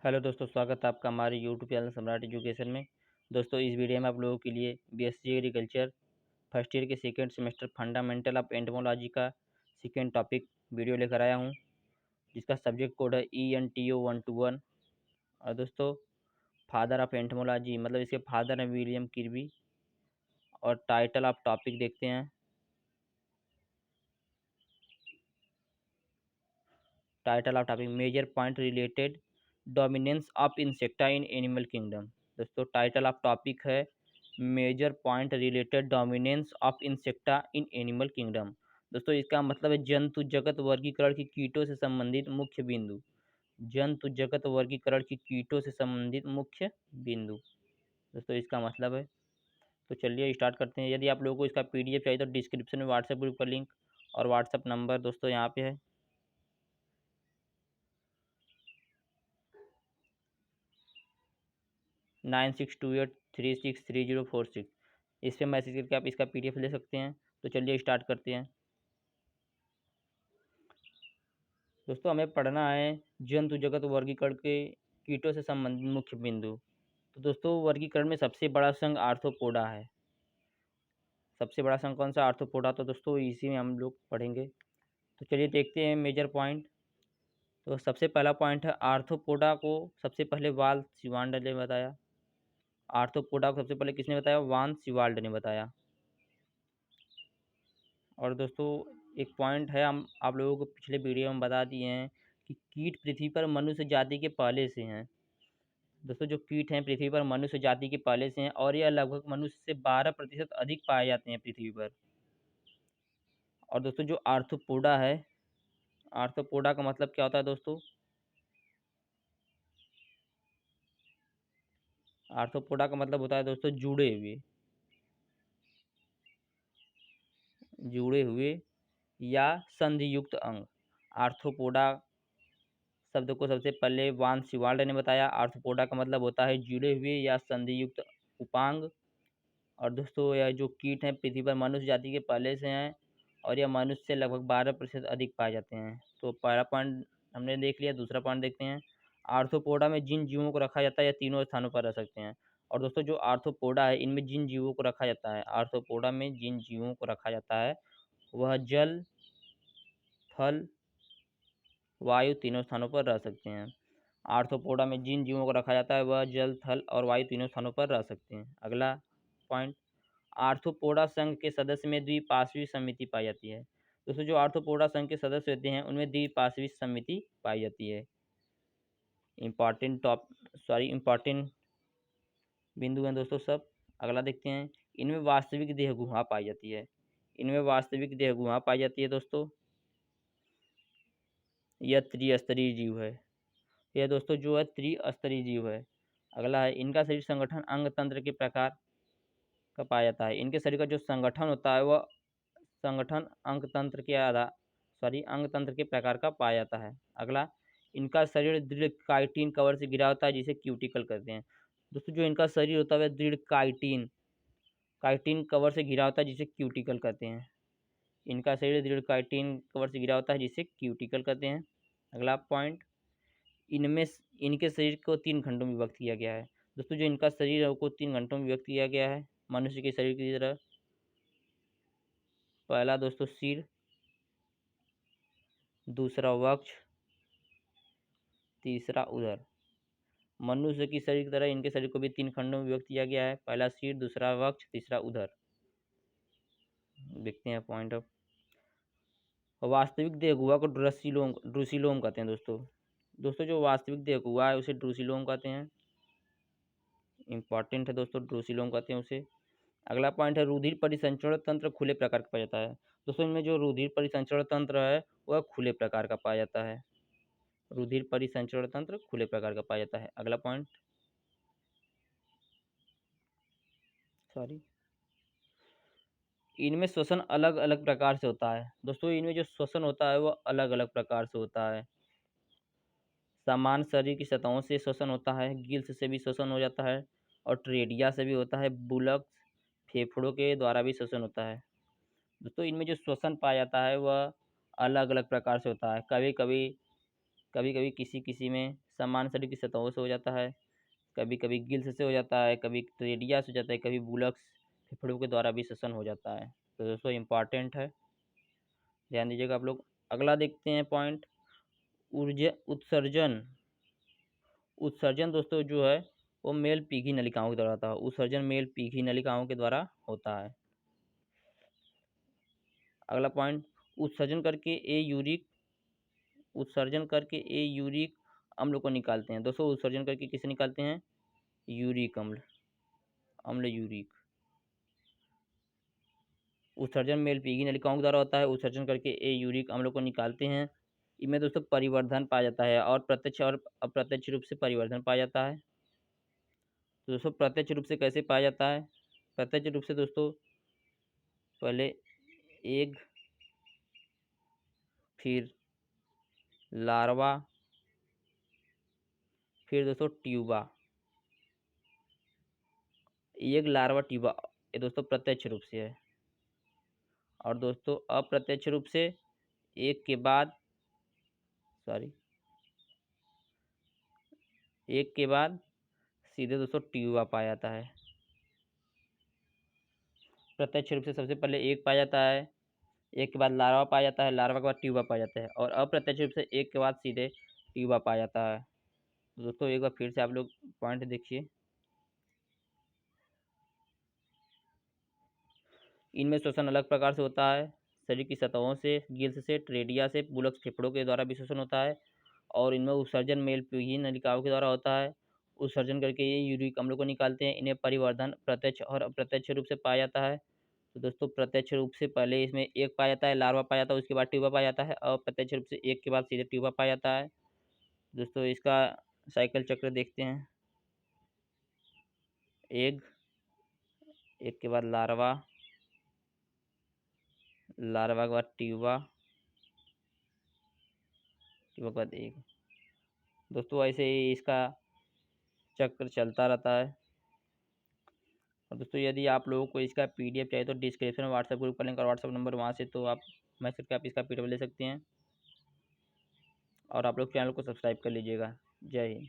Hello दोस्तों, स्वागत है आपका हमारे यूट्यूब चैनल सम्राट एजुकेशन में। दोस्तों, इस वीडियो में आप लोगों के लिए बीएससी एग्रीकल्चर फर्स्ट ईयर के second semester fundamental of entomology का सेकेंड टॉपिक वीडियो लेकर आया हूं, जिसका सब्जेक्ट कोड है ENTO121। और दोस्तों, फादर ऑफ एंटोमोलॉजी मतलब इसके फादर हैं विलियम किर्बी। और टाइटल ऑफ टॉपिक देखते हैं। Title of topic major point related dominance of insecta in animal kingdom. दोस्तों, टाइटल ऑफ टॉपिक है major point related dominance of insecta in animal kingdom. दोस्तों, इसका मतलब है जंतु जगत वर्गीकरण की कीटों से संबंधित मुख्य बिंदु। जंतु जगत वर्गीकरण की कीटों से संबंधित मुख्य बिंदु, दोस्तों इसका मतलब है। तो चलिए स्टार्ट करते हैं। यदि आप लोगों को इसका PDF चाहिए तो डिस्क्रिप्शन में व्हाट्सएप ग्रुप का लिंक और व्हाट्सएप नंबर दोस्तों यहाँ पे है। 9628363046। इस पर मैसेज करके आप इसका PDF ले सकते हैं। तो चलिए स्टार्ट करते हैं। दोस्तों, हमें पढ़ना है जंतु जगत वर्गीकरण के कीटों से संबंधित मुख्य बिंदु। तो दोस्तों, वर्गीकरण में सबसे बड़ा संघ आर्थ्रोपोडा है। सबसे बड़ा संघ कौन सा? आर्थ्रोपोडा। तो दोस्तों इसी में हम लोग पढ़ेंगे। तो चलिए देखते हैं मेजर पॉइंट। तो सबसे पहला पॉइंट है आर्थ्रोपोडा को सबसे पहले वाल सिवाल्ड ने बताया। आर्थ्रोपोडा को सबसे पहले किसने बताया? वान सिवाल्ड ने बताया। और दोस्तों, एक पॉइंट है, हम आप लोगों को पिछले वीडियो में बता दिए हैं कि कीट पृथ्वी पर मनुष्य जाति के पहले से हैं। दोस्तों, जो कीट हैं पृथ्वी पर मनुष्य जाति के पहले से हैं और यह लगभग मनुष्य से 12% अधिक पाए जाते हैं पृथ्वी पर। और दोस्तों, जो आर्थ्रोपोडा है, आर्थ्रोपोडा का मतलब क्या होता है दोस्तों? आर्थ्रोपोडा का मतलब होता है दोस्तों जुड़े हुए, जुड़े हुए या संधियुक्त अंग। आर्थ्रोपोडा शब्द को सबसे पहले वान सिवाल्ड ने बताया। आर्थ्रोपोडा का मतलब होता है जुड़े हुए या संधियुक्त उपांग। और दोस्तों, यह जो कीट हैं पृथ्वी पर मनुष्य जाति के पहले से हैं और यह मनुष्य से लगभग 12% अधिक पाए जाते हैं। तो पहला पॉइंट हमने देख लिया। दूसरा पॉइंट देखते हैं। आर्थ्रोपोडा में जिन जीवों को रखा जाता है यह तीनों स्थानों पर रह सकते हैं। और दोस्तों, जो आर्थ्रोपोडा है इनमें जिन जीवों को रखा जाता है, आर्थ्रोपोडा में जिन जीवों को रखा जाता है वह जल, थल, वायु तीनों स्थानों पर रह सकते हैं। आर्थ्रोपोडा में जिन जीवों को रखा जाता है वह जल, थल और वायु तीनों स्थानों पर रह सकते हैं। अगला पॉइंट, आर्थ्रोपोडा संघ के सदस्य में द्विपार्श्विक समिति पाई जाती है। दोस्तों, जो आर्थ्रोपोडा संघ के सदस्य होते हैं उनमें द्विपार्श्विक समिति पाई जाती है। इम्पॉर्टेंट बिंदु हैं दोस्तों सब। अगला देखते हैं। इनमें वास्तविक देह गुहा पाई जाती है। इनमें वास्तविक देह गुहा पाई जाती है दोस्तों। यह त्रिस्तरीय जीव है। यह दोस्तों जो है त्रिस्तरीय जीव है। अगला है, इनका शरीर संगठन अंग तंत्र के प्रकार का पाया जाता है। इनके शरीर का जो संगठन होता है वह संगठन अंग तंत्र के प्रकार का पाया जाता है। अगला, इनका शरीर दृढ़ काइटिन कवर से घिरा होता है जिसे क्यूटिकल कहते हैं। दोस्तों, जो इनका शरीर होता है वह दृढ़ काइटिन काइटिन कवर से घिरा होता है जिसे क्यूटिकल कहते हैं। इनका शरीर दृढ़ काइटिन कवर से घिरा होता है जिसे क्यूटिकल कहते हैं। अगला पॉइंट, इनमें इनके शरीर को 3 खंडों में विभक्त किया गया है। दोस्तों, जो इनका शरीर है उसको 3 घंटों में विभक्त किया गया है मनुष्य के शरीर की तरह। पहला दोस्तों सिर, दूसरा वक्ष, तीसरा उदर। मनुष्य की शरीर की तरह इनके शरीर को भी 3 खंडों में विभक्त किया गया है। पहला सिर, दूसरा वक्ष, तीसरा उदर। देखते हैं पॉइंट ऑफ। वास्तविक देहगुहा को ड्रूसिलोम कहते हैं दोस्तों। दोस्तों, जो वास्तविक देहगुहा है उसे ड्रूसिलोम कहते हैं। इंपॉर्टेंट है दोस्तों, ड्रूसिलोम कहते हैं उसे। अगला पॉइंट है, रुधिर परिसंचरण तंत्र खुले प्रकार का पाया जाता है। दोस्तों, इनमें जो रुधिर परिसंचरण तंत्र है वह खुले प्रकार का पाया जाता है। रुधिर परिसंचरण तंत्र खुले प्रकार का पाया जाता है। अगला पॉइंट, इनमें श्वसन अलग अलग प्रकार से होता है। दोस्तों, इनमें जो श्वसन होता है वह अलग अलग प्रकार से होता है। सामान्य शरीर की सतहों से श्वसन होता है, गिल्स से भी श्वसन हो जाता है और ट्रेडिया से भी होता है, बुलक्स फेफड़ों के द्वारा भी श्वसन होता है। दोस्तों, इनमें जो श्वसन पाया जाता है वह अलग अलग प्रकार से होता है। कभी कभी कभी कभी किसी किसी में समान शरीर की सतहों से हो जाता है, कभी कभी गिल्स से हो जाता है, कभी ट्रेडिया से हो जाता है, कभी बुलक्स फेफड़ों के द्वारा भी श्वसन हो जाता है। तो दोस्तों इम्पॉर्टेंट है, ध्यान दीजिएगा आप लोग। अगला देखते हैं पॉइंट, ऊर्जा उत्सर्जन। उत्सर्जन दोस्तों जो है वो मेल पीघी नलिकाओं के द्वारा होता है। उत्सर्जन मेल पीघी नलिकाओं के द्वारा होता है। अगला पॉइंट, उत्सर्जन करके ए यूरिक, उत्सर्जन करके ए यूरिक अम्ल को निकालते हैं। दोस्तों उत्सर्जन करके किसे निकालते हैं? यूरिक अम्ल, अम्ल यूरिक। उत्सर्जन मेल पीघी नलिकाओं के द्वारा होता है। उत्सर्जन करके ए यूरिक अम्ल को निकालते हैं। इनमें दोस्तों परिवर्धन पाया जाता है और प्रत्यक्ष और अप्रत्यक्ष रूप से परिवर्धन पाया जाता है। तो दोस्तों प्रत्यक्ष रूप से कैसे पाया जाता है? प्रत्यक्ष रूप से दोस्तों पहले एग, फिर लार्वा, फिर दोस्तों ट्यूबा। एग, लार्वा, ट्यूबा, ये दोस्तों प्रत्यक्ष रूप से है। और दोस्तों अप्रत्यक्ष रूप से एक के बाद एक के बाद सीधे दोस्तों ट्यूबा पाया जाता है। प्रत्यक्ष रूप से सबसे पहले एक पाया जाता है, एक के बाद लार्वा पाया जाता है, लार्वा के बाद ट्यूबा पाया जाता है, और अप्रत्यक्ष रूप से एक के बाद सीधे ट्यूबा पाया जाता है। तो दोस्तों एक बार फिर से आप लोग पॉइंट देखिए। इनमें श्वसन अलग प्रकार से होता है, शरीर की सतहों से, गिल्स से, ट्रेडिया से, बुलक्स फेफड़ों के द्वारा भी श्वसन होता है। और इनमें उत्सर्जन मेल पीघी नलिकाओं के द्वारा होता है। उत्सर्जन करके ये यूरिक अम्ल को निकालते हैं। इन्हें परिवर्धन प्रत्यक्ष और अप्रत्यक्ष रूप से पाया जाता है। तो दोस्तों प्रत्यक्ष रूप से पहले इसमें एक पाया जाता है, लार्वा पाया जाता है, उसके बाद ट्यूबा पाया जाता है, और अप्रत्यक्ष रूप से एक के बाद सीधे ट्यूबा पाया जाता है। दोस्तों इसका साइकिल चक्र देखते हैं। एग, एक के बाद लार्वा, लार्वा के बाद ट्यूबा, ट्यूबा के बाद एग। दोस्तों ऐसे ही इसका चक्र चलता रहता है। और दोस्तों यदि आप लोगों को इसका पीडीएफ चाहिए तो डिस्क्रिप्शन में व्हाट्सएप ग्रुप का लिंक और व्हाट्सएप नंबर, वहाँ से तो आप मैसेज करके आप इसका पीडीएफ ले सकते हैं। और आप लोग चैनल को सब्सक्राइब कर लीजिएगा। जय हिंद।